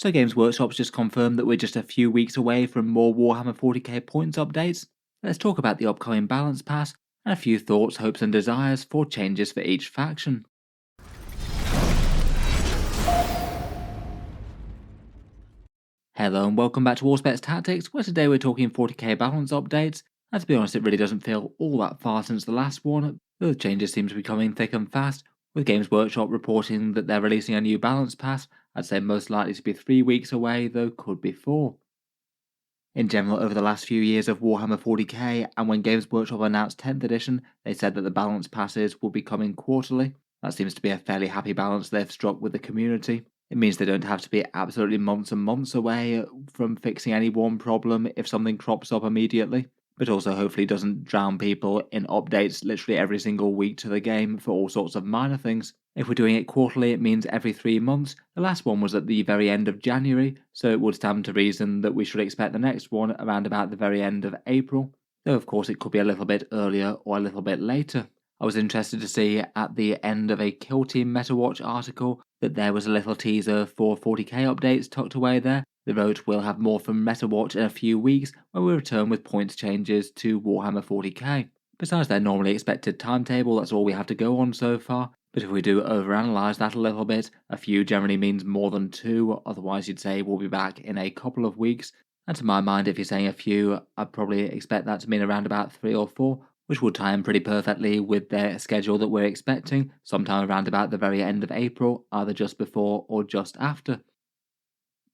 So Games Workshop's just confirmed that we're just a few weeks away from more Warhammer 40k points updates. Let's talk about the upcoming balance pass and a few thoughts, hopes and desires for changes for each faction. Hello and welcome back to Auspex Tactics, where today we're talking 40k balance updates. And to be honest, it really doesn't feel all that far since the last one. The changes seem to be coming thick and fast, with Games Workshop reporting that they're releasing a new balance pass. I'd say most likely to be 3 weeks away, though could be 4. In general, over the last few years of Warhammer 40k, and when Games Workshop announced 10th edition, they said that the balance passes will be coming quarterly. That seems to be a fairly happy balance they've struck with the community. It means they don't have to be absolutely months and months away from fixing any one problem if something crops up immediately, but also hopefully doesn't drown people in updates literally every single week to the game for all sorts of minor things. If we're doing it quarterly, it means every 3 months. The last one was at the very end of January, so it would stand to reason that we should expect the next one around about the very end of April, though of course it could be a little bit earlier or a little bit later. I was interested to see at the end of a Kill Team MetaWatch article that there was a little teaser for 40k updates tucked away there. They wrote, "We'll have more from MetaWatch in a few weeks when we return with points changes to Warhammer 40k. Besides their normally expected timetable, that's all we have to go on so far. But if we do overanalyze that a little bit, a few generally means more than 2, otherwise you'd say we'll be back in a couple of weeks. And to my mind, if you're saying a few, I'd probably expect that to mean around about 3 or 4, which would tie in pretty perfectly with their schedule that we're expecting, sometime around about the very end of April, either just before or just after.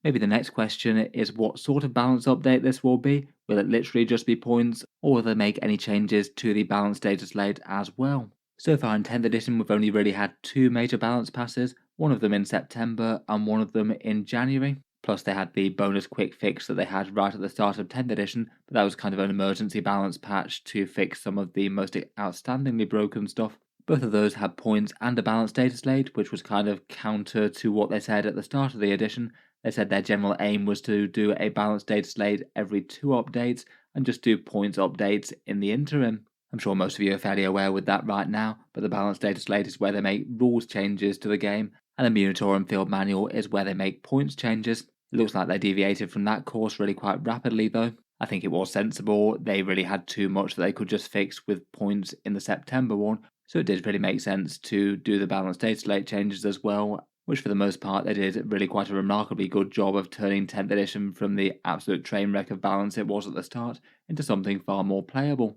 Maybe the next question is what sort of balance update this will be. Will it literally just be points, or will they make any changes to the balance data slate as well? So far in 10th edition, we've only really had 2 major balance passes, one of them in September and one of them in January. Plus they had the bonus quick fix that they had right at the start of 10th edition, but that was kind of an emergency balance patch to fix some of the most outstandingly broken stuff. Both of those had points and a balanced data slate, which was kind of counter to what they said at the start of the edition. They said their general aim was to do a balanced data slate every 2 updates and just do points updates in the interim. I'm sure most of you are fairly aware with that right now, but the balanced data slate is where they make rules changes to the game, and the Munitor and Field Manual is where they make points changes. It looks like they deviated from that course really quite rapidly though. I think it was sensible. They really had too much that they could just fix with points in the September one, so it did really make sense to do the balanced data slate changes as well, which for the most part they did really quite a remarkably good job of turning 10th edition from the absolute train wreck of balance it was at the start into something far more playable.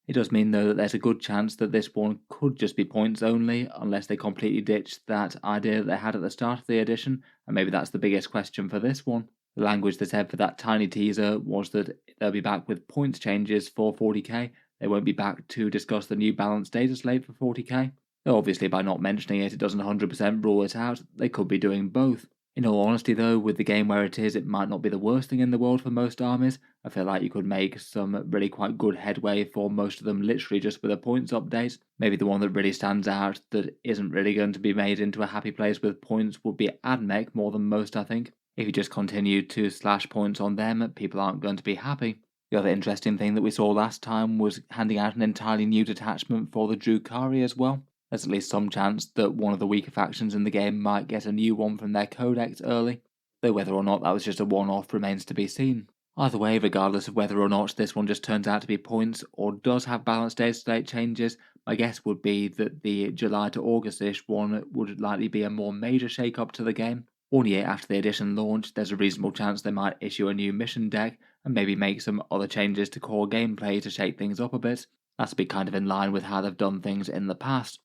It does mean though that there's a good chance that this one could just be points only, unless they completely ditch that idea that they had at the start of the edition, and maybe that's the biggest question for this one. The language they said for that tiny teaser was that they'll be back with points changes for 40k, they won't be back to discuss the new balanced data slate for 40k. Though obviously by not mentioning it, it doesn't 100% rule it out, they could be doing both. In all honesty though, with the game where it is, it might not be the worst thing in the world for most armies. I feel like you could make some really quite good headway for most of them literally just with a points update. Maybe the one that really stands out that isn't really going to be made into a happy place with points would be Admech more than most, I think. If you just continue to slash points on them, people aren't going to be happy. The other interesting thing that we saw last time was handing out an entirely new detachment for the Drukhari as well. There's at least some chance that one of the weaker factions in the game might get a new one from their codex early, though whether or not that was just a one-off remains to be seen. Either way, regardless of whether or not this one just turns out to be points or does have balanced data state changes, my guess would be that the July to August-ish one would likely be a more major shake-up to the game. 1 year after the edition launch, there's a reasonable chance they might issue a new mission deck and maybe make some other changes to core gameplay to shake things up a bit. That's be kind of in line with how they've done things in the past.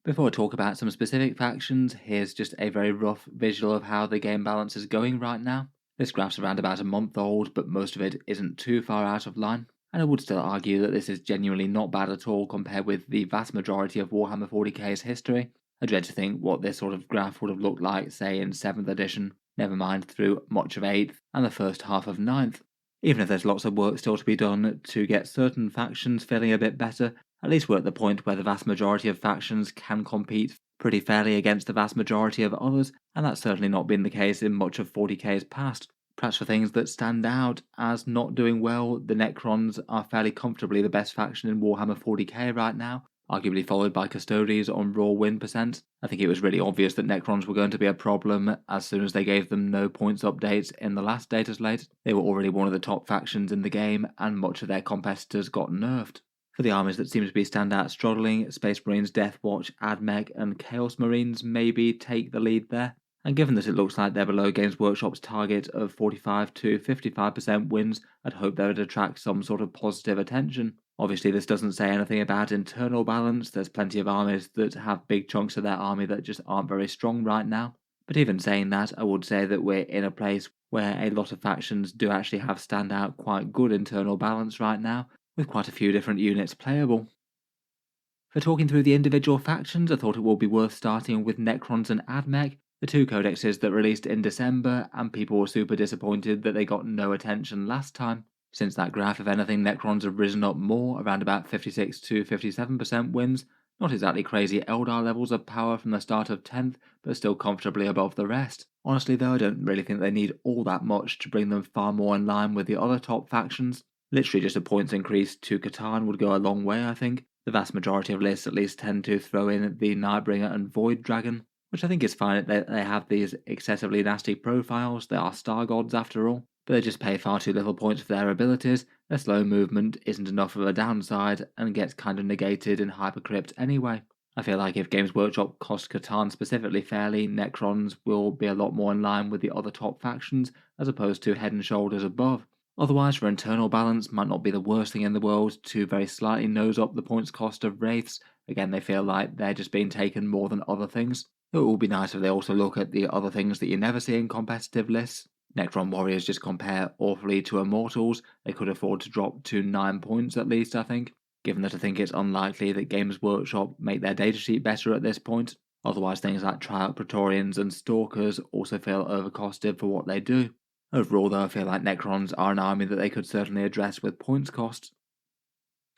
Before I talk about some specific factions, here's just a very rough visual of how the game balance is going right now. This graph's around about a month old, but most of it isn't too far out of line, and I would still argue that this is genuinely not bad at all compared with the vast majority of Warhammer 40k's history. I dread to think what this sort of graph would have looked like, say in 7th edition, never mind through much of 8th and the first half of 9th. Even if there's lots of work still to be done to get certain factions feeling a bit better, at least we're at the point where the vast majority of factions can compete pretty fairly against the vast majority of others, and that's certainly not been the case in much of 40k's past. Perhaps for things that stand out as not doing well, the Necrons are fairly comfortably the best faction in Warhammer 40k right now, arguably followed by Custodes on raw win percent. I think it was really obvious that Necrons were going to be a problem as soon as they gave them no points updates in the last Dataslate. They were already one of the top factions in the game, and much of their competitors got nerfed. For the armies that seem to be standout struggling, Space Marines, Death Watch, Admech, and Chaos Marines maybe take the lead there. And given that it looks like they're below Games Workshop's target of 45 to 55% wins, I'd hope they would attract some sort of positive attention. Obviously, this doesn't say anything about internal balance. There's plenty of armies that have big chunks of their army that just aren't very strong right now. But even saying that, I would say that we're in a place where a lot of factions do actually have standout quite good internal balance right now, with quite a few different units playable. For talking through the individual factions, I thought it would be worth starting with Necrons and Admech, the two codexes that released in December, and people were super disappointed that they got no attention last time. Since that graph, if anything, Necrons have risen up more, around about 56 to 57% wins. Not exactly crazy Eldar levels of power from the start of 10th, but still comfortably above the rest. Honestly though, I don't really think they need all that much to bring them far more in line with the other top factions. Literally just a points increase to Catan would go a long way, I think. The vast majority of lists at least tend to throw in the Nightbringer and Void Dragon, which I think is fine. They have these excessively nasty profiles. They are star gods after all, but they just pay far too little points for their abilities. Their slow movement isn't enough of a downside and gets kind of negated in Hypercrypt anyway. I feel like if Games Workshop cost Catan specifically fairly, Necrons will be a lot more in line with the other top factions as opposed to head and shoulders above. Otherwise, for internal balance, might not be the worst thing in the world to very slightly nose up the points cost of Wraiths. Again, they feel like they're just being taken more than other things. It would be nice if they also look at the other things that you never see in competitive lists. Necron Warriors just compare awfully to Immortals. They could afford to drop to 9 points at least, I think, given that I think it's unlikely that Games Workshop make their datasheet better at this point. Otherwise, things like Triarch Praetorians and Stalkers also feel overcosted for what they do. Overall though, I feel like Necrons are an army that they could certainly address with points costs.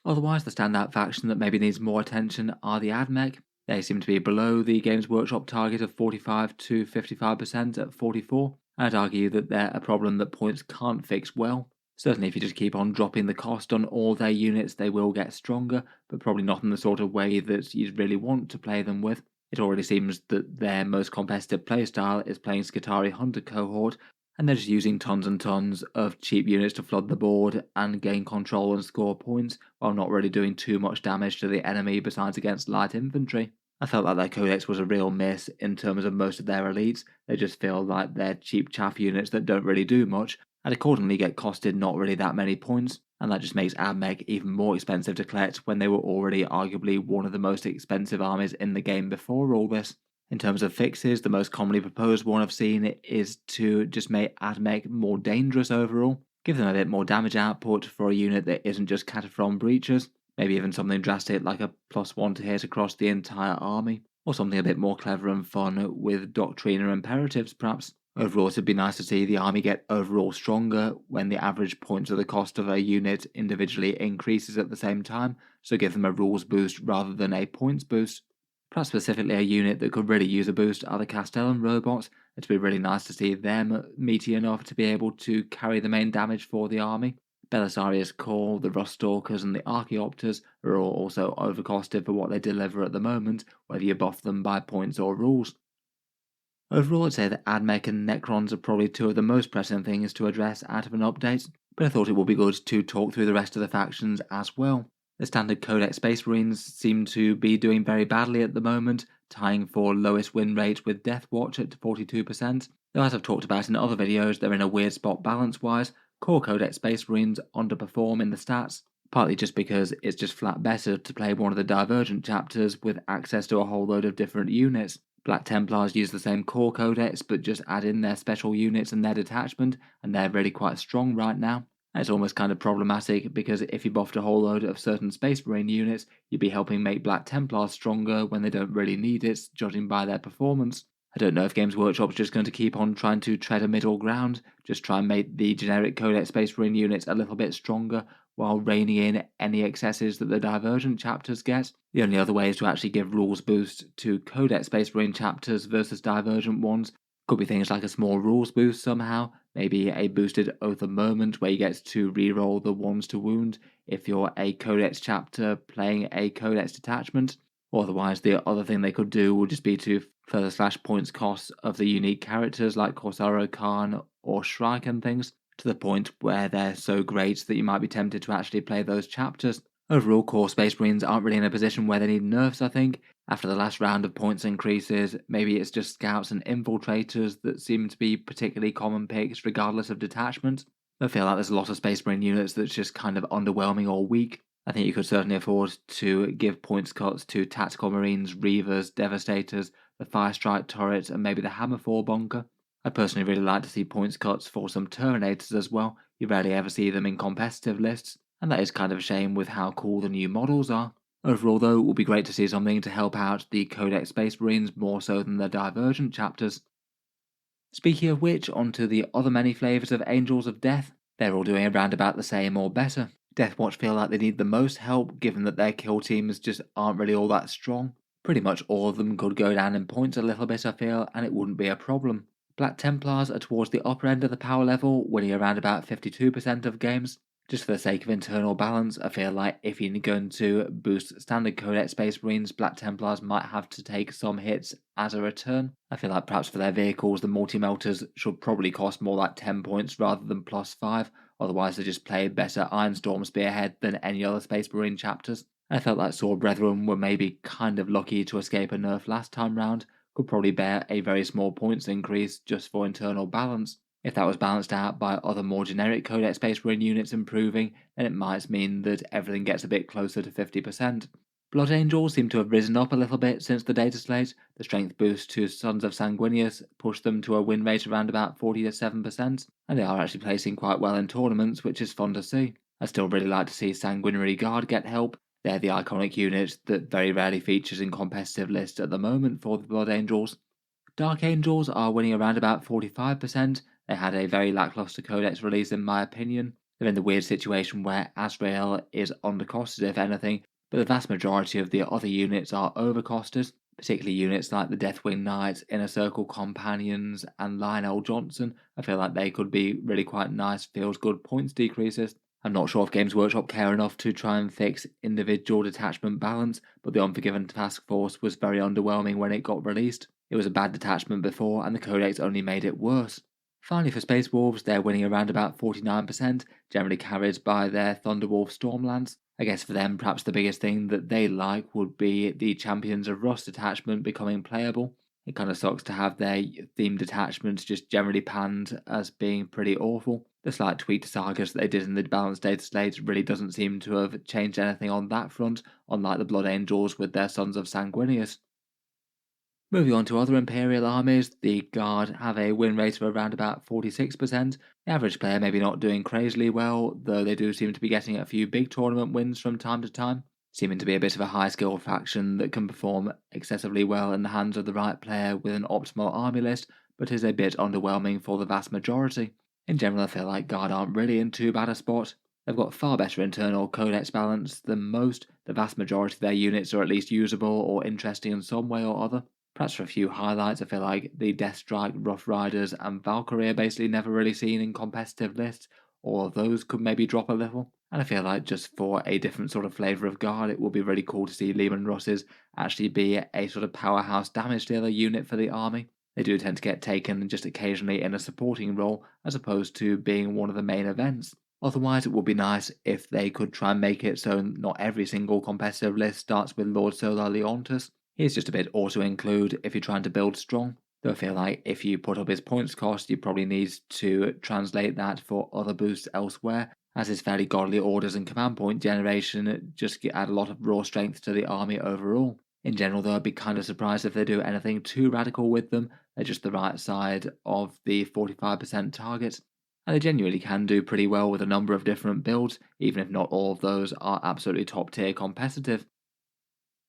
Otherwise, the standout faction that maybe needs more attention are the Admech. They seem to be below the Games Workshop target of 45 to 55% at 44. I'd argue that they're a problem that points can't fix well. Certainly if you just keep on dropping the cost on all their units, they will get stronger, but probably not in the sort of way that you'd really want to play them with. It already seems that their most competitive playstyle is playing Skitarii Hunter cohort, and they're just using tons and tons of cheap units to flood the board and gain control and score points, while not really doing too much damage to the enemy besides against light infantry. I felt like their codex was a real miss in terms of most of their elites. They just feel like they're cheap chaff units that don't really do much, and accordingly get costed not really that many points, and that just makes Admech even more expensive to collect when they were already arguably one of the most expensive armies in the game before all this. In terms of fixes, the most commonly proposed one I've seen is to just make Admech more dangerous overall, give them a bit more damage output for a unit that isn't just Cataphron Breachers, maybe even something drastic like a +1 to hit across the entire army, or something a bit more clever and fun with Doctriner Imperatives perhaps. Overall, it'd be nice to see the army get overall stronger when the average points of the cost of a unit individually increases at the same time, so give them a rules boost rather than a points boost. Perhaps specifically a unit that could really use a boost are the Castellan robots. It'd be really nice to see them meaty enough to be able to carry the main damage for the army. Belisarius Core, the Rust Stalkers, and the Archaeopters are all also overcosted for what they deliver at the moment, whether you buff them by points or rules. Overall, I'd say that Admech and Necrons are probably two of the most pressing things to address out of an update, but I thought it would be good to talk through the rest of the factions as well. The standard Codex Space Marines seem to be doing very badly at the moment, tying for lowest win rate with Death Watch at 42%, though as I've talked about in other videos, they're in a weird spot balance-wise. Core Codex Space Marines underperform in the stats, partly just because it's just flat better to play one of the Divergent chapters with access to a whole load of different units. Black Templars use the same core codex but just add in their special units and their detachment, and they're really quite strong right now. And it's almost kind of problematic because if you buffed a whole load of certain Space Marine units, you'd be helping make Black Templars stronger when they don't really need it, judging by their performance. I don't know if Games Workshop's just going to keep on trying to tread a middle ground, just try and make the generic Codex Space Marine units a little bit stronger, while reining in any excesses that the Divergent chapters get. The only other way is to actually give rules boost to Codex Space Marine chapters versus Divergent ones, Could be things like a small rules boost somehow, maybe a boosted Oath of Moment where you get to reroll the ones to wound if you're a Codex chapter playing a Codex detachment. Or otherwise, the other thing they could do would just be to further slash points costs of the unique characters like Corsaro Khan or Shrike and things, to the point where they're so great that you might be tempted to actually play those chapters. Overall, core Space Marines aren't really in a position where they need nerfs, I think. After the last round of points increases, maybe it's just scouts and infiltrators that seem to be particularly common picks regardless of detachment. I feel like there's a lot of Space Marine units that's just kind of underwhelming or weak. I think you could certainly afford to give points cuts to Tactical Marines, Reavers, Devastators, the Fire Strike turret, and maybe the Hammer 4 bunker. I'd personally really like to see points cuts for some Terminators as well. You rarely ever see them in competitive lists, and that is kind of a shame with how cool the new models are. Overall, though, it would be great to see something to help out the Codex Space Marines more so than the Divergent chapters. Speaking of which, onto the other many flavours of Angels of Death. They're all doing around about the same or better. Deathwatch feel like they need the most help given that their kill teams just aren't really all that strong. Pretty much all of them could go down in points a little bit, I feel, and it wouldn't be a problem. Black Templars are towards the upper end of the power level, winning around about 52% of games. Just for the sake of internal balance, I feel like if you're going to boost standard Codex Space Marines, Black Templars might have to take some hits as a return. I feel like perhaps for their vehicles, the multi-melters should probably cost more like 10 points rather than plus 5, otherwise they just play better Ironstorm Spearhead than any other Space Marine chapters. I felt like Sword Brethren were maybe kind of lucky to escape a nerf last time round, could probably bear a very small points increase just for internal balance. If that was balanced out by other more generic Codex Space Marine units improving, then it might mean that everything gets a bit closer to 50%. Blood Angels seem to have risen up a little bit since the Dataslate. The strength boost to Sons of Sanguinius pushed them to a win rate around about 47%, and they are actually placing quite well in tournaments, which is fun to see. I'd still really like to see Sanguinary Guard get help. They're the iconic unit that very rarely features in competitive lists at the moment for the Blood Angels. Dark Angels are winning around about 45%. They had a very lackluster Codex release in my opinion. They're in the weird situation where Azrael is undercosted if anything, but the vast majority of the other units are overcosted, particularly units like the Deathwing Knights, Inner Circle Companions, and Lionel Johnson. I feel like they could be really quite nice, feels good points decreases. I'm not sure if Games Workshop care enough to try and fix individual detachment balance, but the Unforgiven Task Force was very underwhelming when it got released. It was a bad detachment before, and the Codex only made it worse. Finally, for Space Wolves, they're winning around about 49%, generally carried by their Thunderwolf Stormlands. I guess for them, perhaps the biggest thing that they like would be the Champions of Rust detachment becoming playable. It kind of sucks to have their themed detachments just generally panned as being pretty awful. The slight tweak to sagas that they did in the balanced data slate really doesn't seem to have changed anything on that front, unlike the Blood Angels with their Sons of Sanguinius. Moving on to other Imperial armies, the Guard have a win rate of around about 46%. The average player maybe not doing crazily well, though they do seem to be getting a few big tournament wins from time to time, seeming to be a bit of a high skill faction that can perform excessively well in the hands of the right player with an optimal army list, but is a bit underwhelming for the vast majority. In general, I feel like Guard aren't really in too bad a spot. They've got far better internal codex balance than most. The vast majority of their units are at least usable or interesting in some way or other. Perhaps for a few highlights, I feel like the Deathstrike, Rough Riders, and Valkyrie are basically never really seen in competitive lists. All of those could maybe drop a little. And I feel like just for a different sort of flavour of guard, it would be really cool to see Lehman Russes actually be a sort of powerhouse damage dealer unit for the army. They do tend to get taken just occasionally in a supporting role, as opposed to being one of the main events. Otherwise, it would be nice if they could try and make it so not every single competitive list starts with Lord Solar Leontus. He's just a bit auto-include if you're trying to build strong. Though I feel like if you put up his points cost, you probably need to translate that for other boosts elsewhere, as his fairly godly orders and command point generation just add a lot of raw strength to the army overall. In general, though, I'd be kind of surprised if they do anything too radical with them. They're just the right side of the 45% target. And they genuinely can do pretty well with a number of different builds, even if not all of those are absolutely top tier competitive.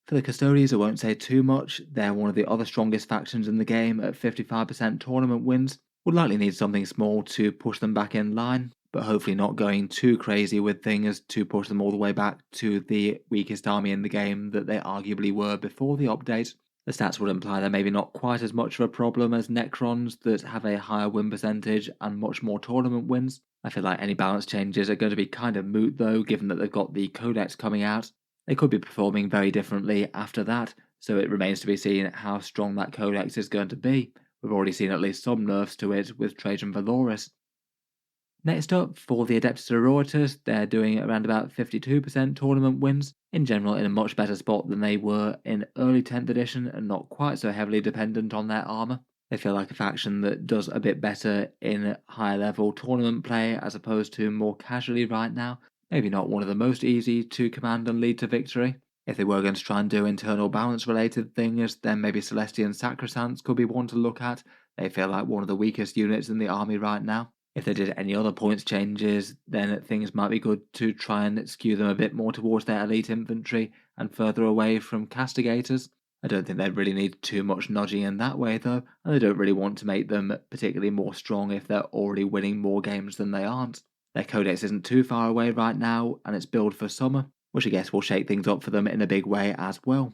For the Custodians, I won't say too much. They're one of the other strongest factions in the game at 55% tournament wins. Would likely need something small to push them back in line, but hopefully not going too crazy with things to push them all the way back to the weakest army in the game that they arguably were before the update. The stats would imply they're maybe not quite as much of a problem as Necrons that have a higher win percentage and much more tournament wins. I feel like any balance changes are going to be kind of moot though, given that they've got the Codex coming out. They could be performing very differently after that, so it remains to be seen how strong that Codex is going to be. We've already seen at least some nerfs to it with Trajan Valoris. Next up, for the Adeptus Sororitas, they're doing around about 52% tournament wins, in general in a much better spot than they were in early 10th edition and not quite so heavily dependent on their armour. They feel like a faction that does a bit better in higher level tournament play as opposed to more casually right now. Maybe not one of the most easy to command and lead to victory. If they were going to try and do internal balance related things, then maybe Celestian Sacrosancts could be one to look at. They feel like one of the weakest units in the army right now. If they did any other points changes, then things might be good to try and skew them a bit more towards their elite infantry and further away from castigators. I don't think they really need too much nudging in that way though, and they don't really want to make them particularly more strong if they're already winning more games than they aren't. Their codex isn't too far away right now, and it's built for summer, which I guess will shake things up for them in a big way as well.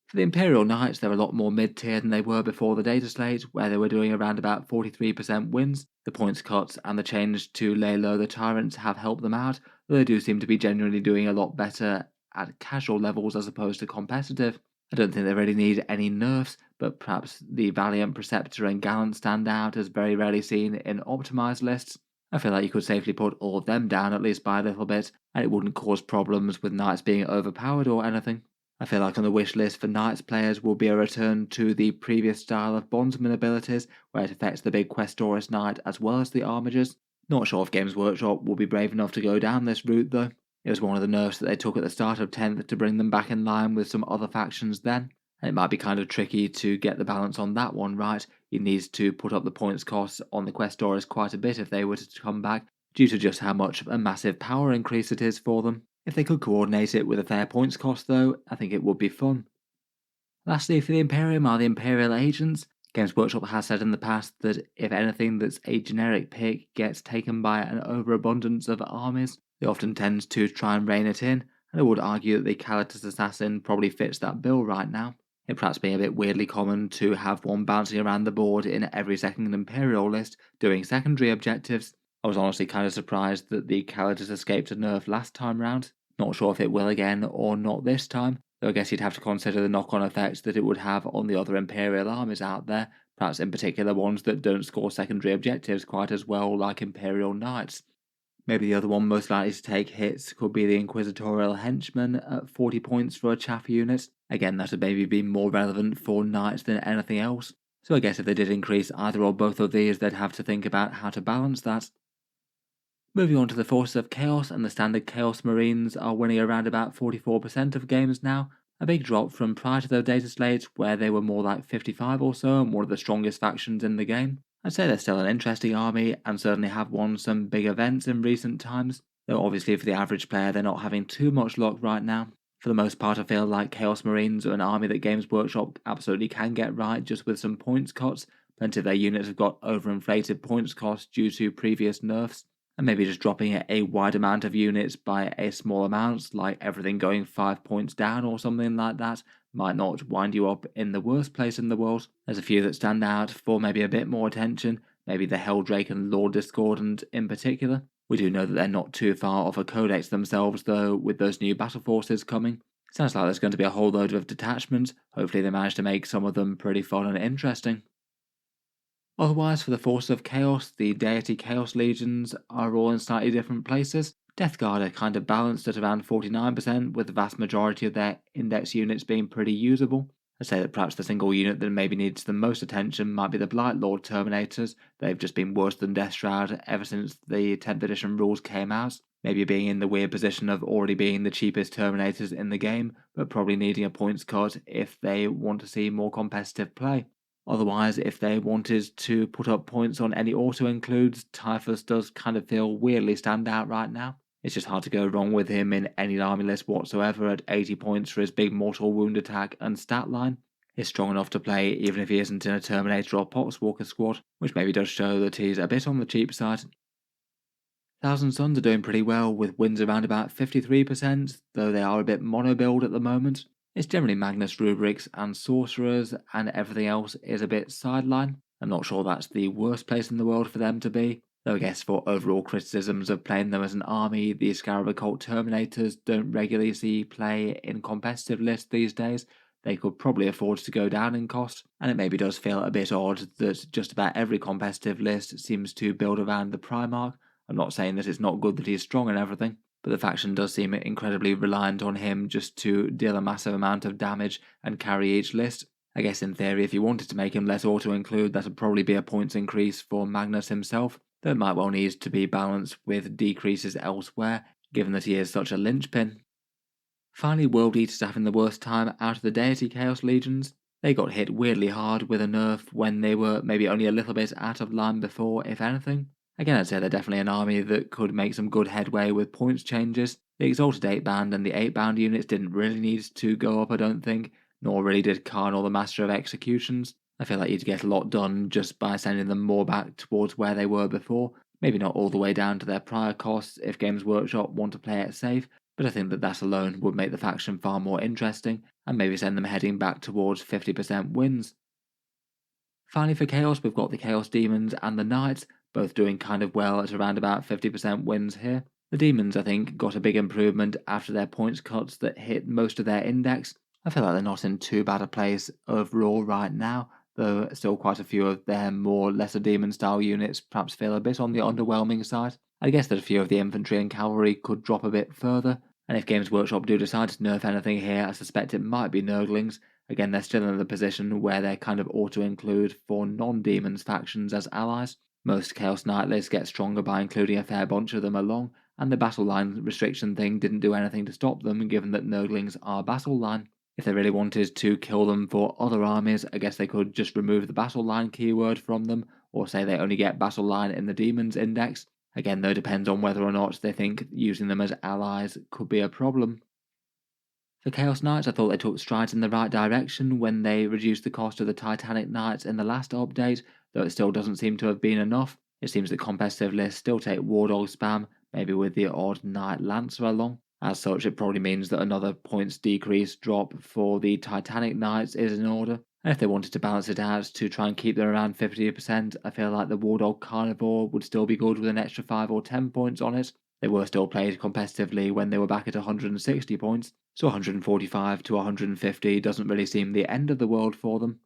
For the Imperial Knights, they're a lot more mid-tier than they were before the Dataslate, where they were doing around about 43% wins. The points cuts and the change to lay low the Tyrants have helped them out, though they do seem to be genuinely doing a lot better at casual levels as opposed to competitive. I don't think they really need any nerfs, but perhaps the Valiant, Preceptor and Gallant stand out as very rarely seen in optimised lists. I feel like you could safely put all of them down at least by a little bit, and it wouldn't cause problems with Knights being overpowered or anything. I feel like on the wish list for Knights players will be a return to the previous style of Bondsman abilities, where it affects the big Questoris Knight as well as the Armigers. Not sure if Games Workshop will be brave enough to go down this route though. It was one of the nerfs that they took at the start of 10th to bring them back in line with some other factions then, and it might be kind of tricky to get the balance on that one right. You need to put up the points costs on the Questoris quite a bit if they were to come back, due to just how much a massive power increase it is for them. If they could coordinate it with a fair points cost though, I think it would be fun. Lastly, for the Imperium are the Imperial Agents. Games Workshop has said in the past that if anything that's a generic pick gets taken by an overabundance of armies, they often tend to try and rein it in, and I would argue that the Calatus Assassin probably fits that bill right now. It perhaps being a bit weirdly common to have one bouncing around the board in every second Imperial list doing secondary objectives. I was honestly kind of surprised that the Calatus escaped a nerf last time round. Not sure if it will again or not this time, though I guess you'd have to consider the knock-on effects that it would have on the other Imperial armies out there, perhaps in particular ones that don't score secondary objectives quite as well like Imperial Knights. Maybe the other one most likely to take hits could be the Inquisitorial Henchman at 40 points for a chaff unit. Again, that would maybe be more relevant for Knights than anything else. So I guess if they did increase either or both of these, they'd have to think about how to balance that. Moving on to the Forces of Chaos, and the standard Chaos Marines are winning around about 44% of games now, a big drop from prior to the Dataslate where they were more like 55 or so and one of the strongest factions in the game. I'd say they're still an interesting army and certainly have won some big events in recent times, though obviously for the average player they're not having too much luck right now. For the most part I feel like Chaos Marines are an army that Games Workshop absolutely can get right just with some points cuts. Plenty of their units have got overinflated points costs due to previous nerfs, and maybe just dropping a wide amount of units by a small amount, like everything going 5 points down or something like that, might not wind you up in the worst place in the world. There's a few that stand out for maybe a bit more attention, maybe the Helldrake and Lord Discordant in particular. We do know that they're not too far off a codex themselves though, with those new battle forces coming. Sounds like there's going to be a whole load of detachments. Hopefully they manage to make some of them pretty fun and interesting. Otherwise, for the Forces of Chaos, the Deity Chaos Legions are all in slightly different places. Death Guard are kind of balanced at around 49%, with the vast majority of their index units being pretty usable. I'd say that perhaps the single unit that maybe needs the most attention might be the Blight Lord Terminators. They've just been worse than Death Shroud ever since the 10th edition rules came out. Maybe being in the weird position of already being the cheapest Terminators in the game, but probably needing a points cut if they want to see more competitive play. Otherwise, if they wanted to put up points on any auto-includes, Typhus does kind of feel weirdly stand out right now. It's just hard to go wrong with him in any army list whatsoever at 80 points for his big mortal wound attack and stat line. He's strong enough to play even if he isn't in a Terminator or Poxwalker squad, which maybe does show that he's a bit on the cheap side. Thousand Sons are doing pretty well with wins around about 53%, though they are a bit mono-build at the moment. It's generally Magnus rubrics and sorcerers, and everything else is a bit sidelined. I'm not sure that's the worst place in the world for them to be, though I guess for overall criticisms of playing them as an army, the Scarab Occult Terminators don't regularly see play in competitive lists these days. They could probably afford to go down in cost, and it maybe does feel a bit odd that just about every competitive list seems to build around the Primarch. I'm not saying that it's not good that he's strong and everything, but the faction does seem incredibly reliant on him just to deal a massive amount of damage and carry each list. I guess in theory, if you wanted to make him less auto-include, that'd probably be a points increase for Magnus himself, though it might well need to be balanced with decreases elsewhere, given that he is such a linchpin. Finally, World Eaters having the worst time out of the Deity Chaos Legions. They got hit weirdly hard with a nerf when they were maybe only a little bit out of line before, if anything. Again, I'd say they're definitely an army that could make some good headway with points changes. The Exalted 8-band and the 8-band units didn't really need to go up, I don't think, nor really did Khan or the Master of Executions. I feel like you'd get a lot done just by sending them more back towards where they were before, maybe not all the way down to their prior costs if Games Workshop want to play it safe, but I think that alone would make the faction far more interesting, and maybe send them heading back towards 50% wins. Finally for Chaos, we've got the Chaos Demons and the Knights, both doing kind of well at around about 50% wins here. The Demons, I think, got a big improvement after their points cuts that hit most of their index. I feel like they're not in too bad a place overall right now, though still quite a few of their more lesser demon style units perhaps feel a bit on the underwhelming side. I guess that a few of the infantry and cavalry could drop a bit further, and if Games Workshop do decide to nerf anything here, I suspect it might be Nurglings. Again, they're still in the position where they're kind of auto-include for non-demons factions as allies. Most Chaos Knight lists get stronger by including a fair bunch of them along, and the battle line restriction thing didn't do anything to stop them given that Nurglings are battle line. If they really wanted to kill them for other armies, I guess they could just remove the battle line keyword from them, or say they only get battle line in the demons index. Again, though, depends on whether or not they think using them as allies could be a problem. For Chaos Knights, I thought they took strides in the right direction when they reduced the cost of the Titanic Knights in the last update, though it still doesn't seem to have been enough. It seems that competitive lists still take War Dog spam, maybe with the odd Knight Lancer along. As such, it probably means that another points decrease drop for the Titanic Knights is in order. And if they wanted to balance it out to try and keep them around 50%, I feel like the War Dog Carnivore would still be good with an extra 5 or 10 points on it. They were still played competitively when they were back at 160 points, so 145 to 150 doesn't really seem the end of the world for them.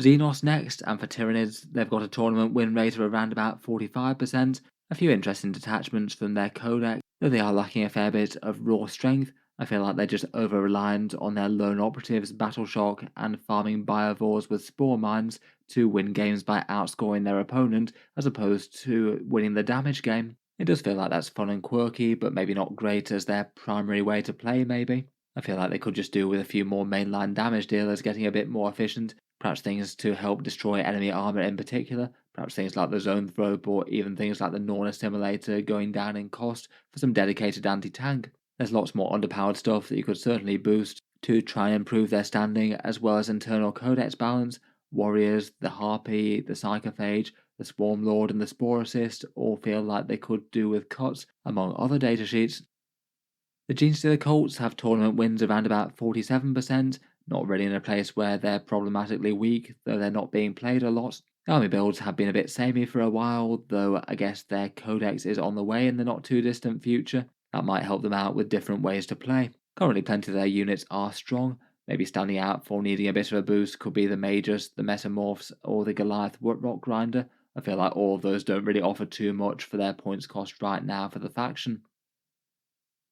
Xenos next, and for Tyranids, they've got a tournament win rate of around about 45%, a few interesting detachments from their codex, though they are lacking a fair bit of raw strength. I feel like they're just over-reliant on their lone operatives, battle shock, and farming biovores with spore mines to win games by outscoring their opponent, as opposed to winning the damage game. It does feel like that's fun and quirky, but maybe not great as their primary way to play, maybe. I feel like they could just do with a few more mainline damage dealers getting a bit more efficient, perhaps things to help destroy enemy armor in particular, perhaps things like the zone thrope or even things like the Norn Assimilator going down in cost for some dedicated anti-tank. There's lots more underpowered stuff that you could certainly boost to try and improve their standing, as well as internal codex balance. Warriors, the Harpy, the Psychophage, the Swarm Lord, and the Spore Assist all feel like they could do with cuts, among other datasheets. The Genestealer Colts have tournament wins around about 47%, not really in a place where they're problematically weak, though they're not being played a lot. Army builds have been a bit samey for a while, though I guess their codex is on the way in the not too distant future. That might help them out with different ways to play. Currently plenty of their units are strong, maybe standing out for needing a bit of a boost could be the Magus, the Metamorphs, or the Goliath Rock Grinder. I feel like all of those don't really offer too much for their points cost right now for the faction.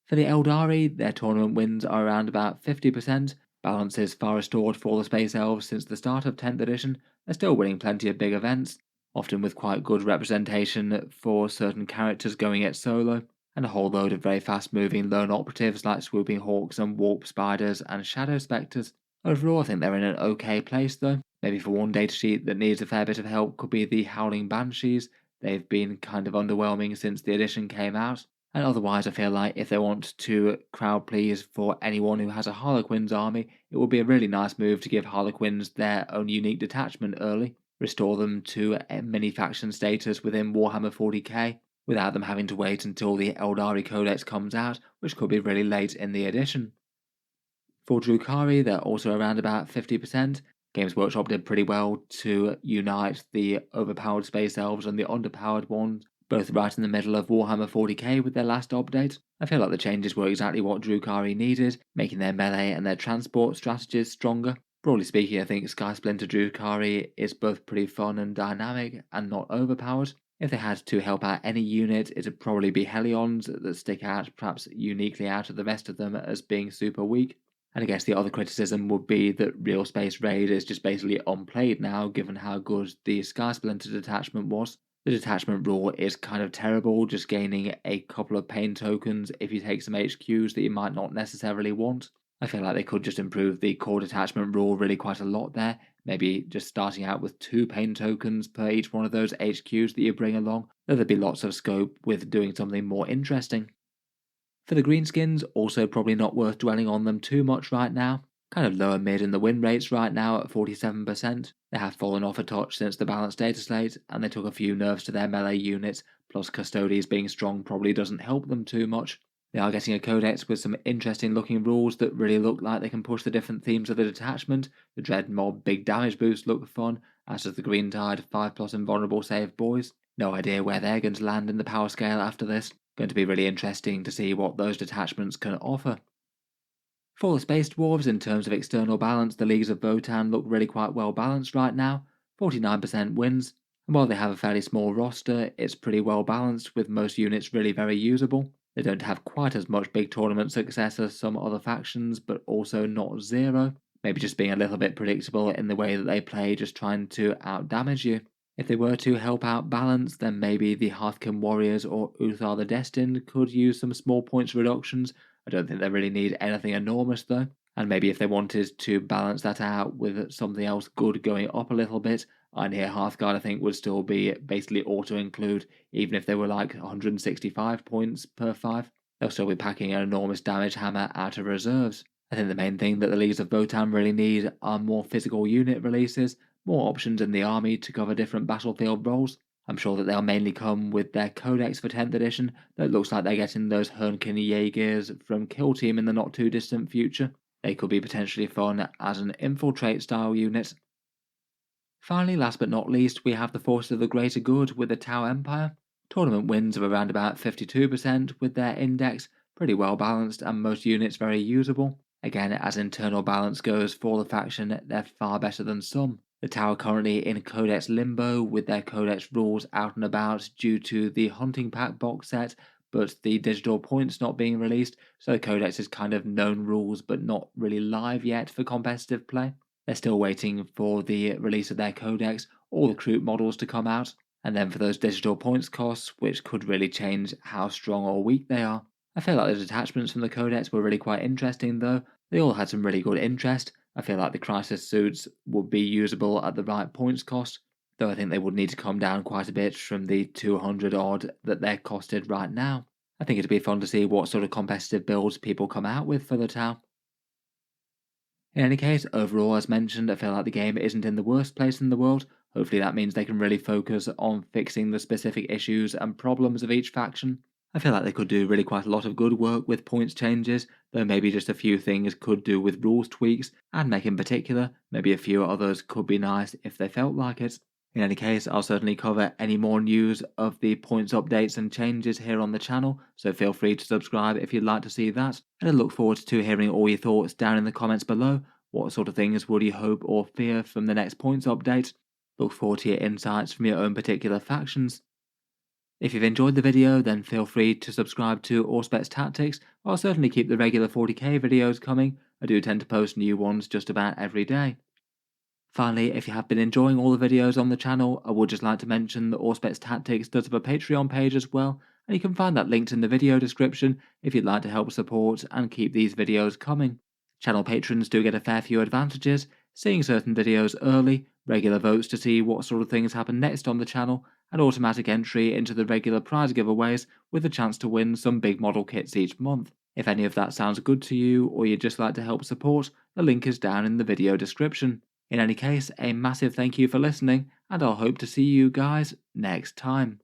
For the Eldari, their tournament wins are around about 50%. Balance is far restored for the Space Elves since the start of 10th edition. They're still winning plenty of big events, often with quite good representation for certain characters going it solo, and a whole load of very fast moving lone operatives like Swooping Hawks and Warp Spiders and Shadow Spectres. Overall, I think they're in an okay place though. Maybe for one datasheet that needs a fair bit of help could be the Howling Banshees. They've been kind of underwhelming since the edition came out. And otherwise, I feel like if they want to crowd please for anyone who has a Harlequins army, it would be a really nice move to give Harlequins their own unique detachment early, restore them to a mini faction status within Warhammer 40k, without them having to wait until the Eldari Codex comes out, which could be really late in the edition. For Drukhari, they're also around about 50%. Games Workshop did pretty well to unite the overpowered space elves and the underpowered ones, both right in the middle of Warhammer 40k with their last update. I feel like the changes were exactly what Drukhari needed, making their melee and their transport strategies stronger. Broadly speaking, I think Sky Splinter Drukhari is both pretty fun and dynamic and not overpowered. If they had to help out any unit, it'd probably be Hellions that stick out perhaps uniquely out of the rest of them as being super weak. And I guess the other criticism would be that Real Space Raid is just basically unplayed now, given how good the Sky Splinter detachment was. The detachment rule is kind of terrible, just gaining a couple of pain tokens if you take some HQs that you might not necessarily want. I feel like they could just improve the core detachment rule really quite a lot there, maybe just starting out with 2 pain tokens per each one of those HQs that you bring along, though there'd be lots of scope with doing something more interesting. For the greenskins, also probably not worth dwelling on them too much right now. Kind of lower mid in the win rates right now at 47%. They have fallen off a touch since the balanced Dataslate, and they took a few nerfs to their melee units, plus Custodes being strong probably doesn't help them too much. They are getting a codex with some interesting looking rules that really look like they can push the different themes of the detachment. The Dread Mob big damage boost look fun, as does the Green Tide 5+ invulnerable save boys. No idea where they're going to land in the power scale after this. Going to be really interesting to see what those detachments can offer. For the Space Dwarves, in terms of external balance, the Leagues of Votan look really quite well balanced right now, 49% wins, and while they have a fairly small roster, it's pretty well balanced with most units really very usable. They don't have quite as much big tournament success as some other factions, but also not zero, maybe just being a little bit predictable in the way that they play, just trying to outdamage you. If they were to help out balance, then maybe the Hearthkin Warriors or Uthar the Destined could use some small points reductions. I don't think they really need anything enormous though. And maybe if they wanted to balance that out with something else good going up a little bit, Einhir Hearthguard I think would still be basically auto-include, even if they were like 165 points per 5. They'll still be packing an enormous damage hammer out of reserves. I think the main thing that the Leagues of Votan really need are more physical unit releases, more options in the army to cover different battlefield roles. I'm sure that they'll mainly come with their codex for 10th edition, though it looks like they're getting those Hernkin Jaegers from Kill Team in the not too distant future. They could be potentially fun as an infiltrate style unit. Finally, last but not least, we have the Forces of the Greater Good with the Tau Empire. Tournament wins of around about 52% with their index, pretty well balanced and most units very usable. Again, as internal balance goes for the faction, they're far better than some. The Tau are currently in Codex Limbo with their Codex rules out and about due to the Hunting Pack box set, but the digital points not being released, so the Codex is kind of known rules but not really live yet for competitive play. They're still waiting for the release of their Codex, all the Kroot models to come out, and then for those digital points costs, which could really change how strong or weak they are. I feel like the detachments from the Codex were really quite interesting though. They all had some really good interest. I feel like the Crisis suits would be usable at the right points cost, though I think they would need to come down quite a bit from the 200 odd that they're costed right now. I think it'd be fun to see what sort of competitive builds people come out with for the Tau. In any case, overall, as mentioned, I feel like the game isn't in the worst place in the world. Hopefully that means they can really focus on fixing the specific issues and problems of each faction. I feel like they could do really quite a lot of good work with points changes, though maybe just a few things could do with rules tweaks, and Mech in particular, maybe a few others could be nice if they felt like it. In any case, I'll certainly cover any more news of the points updates and changes here on the channel, so feel free to subscribe if you'd like to see that, and I look forward to hearing all your thoughts down in the comments below. What sort of things would you hope or fear from the next points update? Look forward to your insights from your own particular factions. If you've enjoyed the video, then feel free to subscribe to Auspex Tactics. I'll certainly keep the regular 40k videos coming. I do tend to post new ones just about every day. Finally, if you have been enjoying all the videos on the channel, I would just like to mention that Auspex Tactics does have a Patreon page as well, and you can find that linked in the video description if you'd like to help support and keep these videos coming. Channel patrons do get a fair few advantages, seeing certain videos early, regular votes to see what sort of things happen next on the channel, and automatic entry into the regular prize giveaways with a chance to win some big model kits each month. If any of that sounds good to you, or you'd just like to help support, the link is down in the video description. In any case, a massive thank you for listening, and I'll hope to see you guys next time.